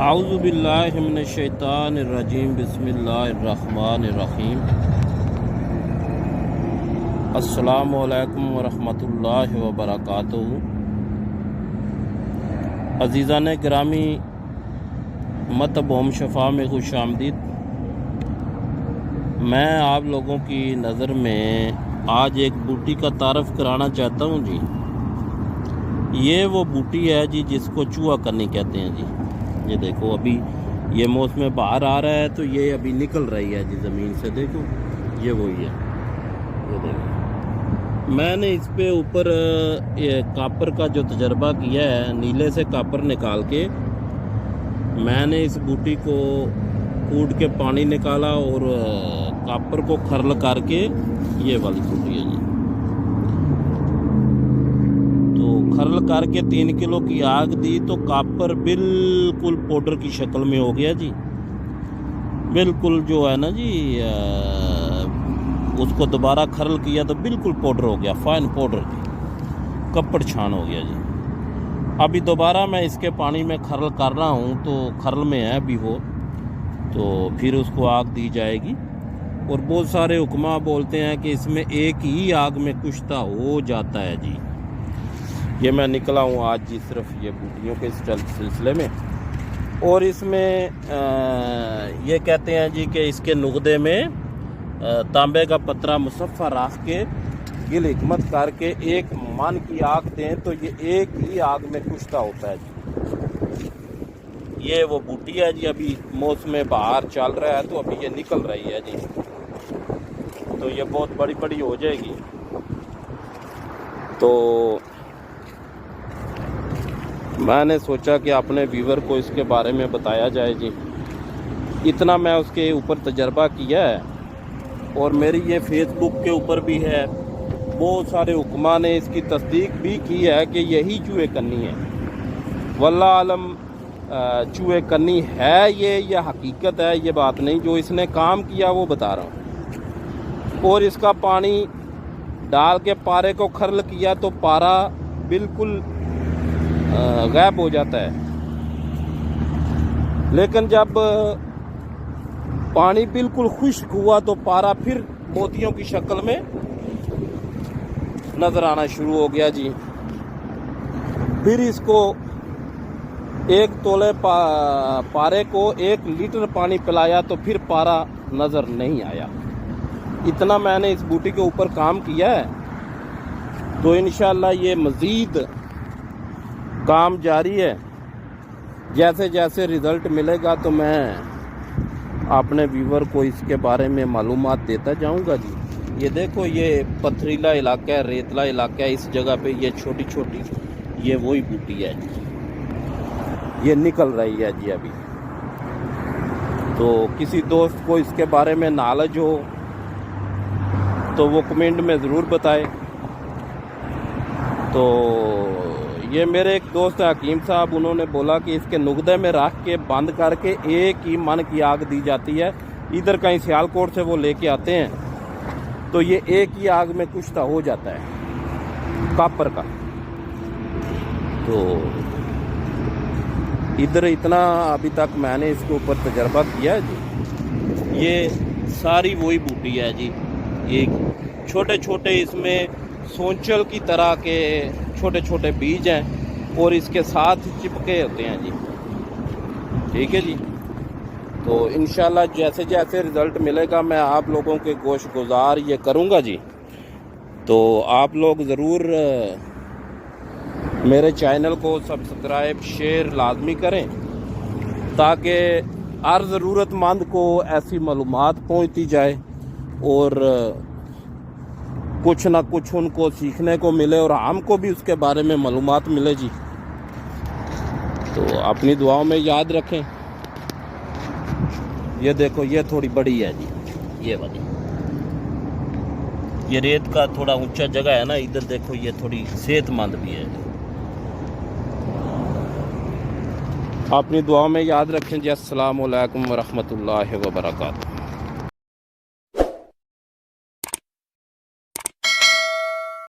आऊज़ु बिल्लाहि मिनश्शैतानिर्रजीम बिस्मिल्लाहिर्रहमानिर्रहीम। अस्सलामु अलैकुम वरहमतुल्लाहि वबरकातुहू। अज़ीज़ान गिरामी, मतब होम शफ़ा में खुश आमदीद। मैं आप लोगों की नज़र में आज एक बूटी का तारफ़ कराना चाहता हूँ जी। ये वो बूटी है जी जिसको चूहा कन्नी कहते हैं जी। ये देखो, अभी ये मौसम बाहर आ रहा है तो ये अभी निकल रही है जी ज़मीन से। देखो, ये वही है। ये देखो, मैंने इस पे ऊपर ये कापर का जो तजर्बा किया है, नीले से कापर निकाल के मैंने इस बूटी को कूट के पानी निकाला और कापर को खर्ल करके ये वाली बूटी है जी। तो खर्ल करके 3 किलो की आग दी तो कापर बिल्कुल पाउडर की शक्ल में हो गया जी। बिल्कुल जो है ना जी, उसको दोबारा खर्ल किया तो बिल्कुल पाउडर हो गया, फाइन पाउडर, कपड़ छान हो गया जी। अभी दोबारा मैं इसके पानी में खर्ल कर रहा हूँ, तो खर्ल में है अभी वो, तो फिर उसको आग दी जाएगी। और बहुत सारे हुक्मा बोलते हैं कि इसमें एक ही आग में कुश्ता हो जाता है जी। ये मैं निकला हूँ आज जी सिर्फ ये बूटियों के सिलसिले में। और इसमें ये कहते हैं जी कि इसके नुगदे में तांबे का पतरा मुसफ़ा रख के गिल हिकमत करके एक मन की आग दें तो ये एक ही आग में कुश्ता होता है जी। ये वो बूटी है जी। अभी मौसम बाहर चल रहा है तो अभी ये निकल रही है जी। तो ये बहुत बड़ी बड़ी हो जाएगी। तो मैंने सोचा कि अपने व्यूवर को इसके बारे में बताया जाए जी। इतना मैं उसके ऊपर तजर्बा किया है और मेरी ये फेसबुक के ऊपर भी है। बहुत सारे हुक्मा ने इसकी तस्दीक भी की है कि यही चूहे कन्नी है। वल्लाह आलम चूहे कन्नी है ये या हकीकत है, ये बात नहीं। जो इसने काम किया वो बता रहा हूँ। और इसका पानी डाल के पारे को खर्ल किया तो पारा बिल्कुल गायब हो जाता है। लेकिन जब पानी बिल्कुल खुश्क हुआ तो पारा फिर मोतियों की शक्ल में नज़र आना शुरू हो गया जी। फिर इसको 1 तोले पारे को 1 लीटर पानी पिलाया तो फिर पारा नज़र नहीं आया। इतना मैंने इस बूटी के ऊपर काम किया है। तो इंशाअल्लाह ये मज़ीद काम जारी है। जैसे जैसे रिज़ल्ट मिलेगा तो मैं अपने व्यूवर को इसके बारे में मालूमात देता जाऊंगा जी। ये देखो, ये पथरीला इलाका है, रेतला इलाका है। इस जगह पे ये छोटी छोटी ये वही बूटी है जी। ये निकल रही है जी अभी। तो किसी दोस्त को इसके बारे में नॉलेज हो तो वो कमेंट में ज़रूर बताए। तो ये मेरे एक दोस्त हकीम साहब, उन्होंने बोला कि इसके नुगदे में रख के बंद करके एक ही मन की आग दी जाती है। इधर कहीं सियालकोट से वो लेके आते हैं तो ये एक ही आग में कुश्ता हो जाता है कापर का। तो इधर इतना अभी तक मैंने इसके ऊपर तजर्बा किया है जी। ये सारी वही बूटी है जी। एक छोटे छोटे इसमें सोंचल की तरह के छोटे छोटे बीज हैं और इसके साथ चिपके होते हैं जी। ठीक है जी। तो इंशाल्लाह जैसे जैसे रिज़ल्ट मिलेगा मैं आप लोगों के गोश गुजार ये करूँगा जी। तो आप लोग ज़रूर मेरे चैनल को सब्सक्राइब शेयर लाजमी करें ताकि हर ज़रूरतमंद को ऐसी मालूमात पहुँचती जाए और कुछ ना कुछ उनको सीखने को मिले और हमको भी उसके बारे में मालूमात मिले जी। तो अपनी दुआओं में याद रखें। ये देखो, ये थोड़ी बड़ी है जी, ये वाली। ये रेत का थोड़ा ऊंचा जगह है ना, इधर देखो ये थोड़ी सेहतमंद भी है। अपनी दुआओं में याद रखें जी। अस्सलामु अलैकुम वरहमतुल्लाहि वबरकातुहू।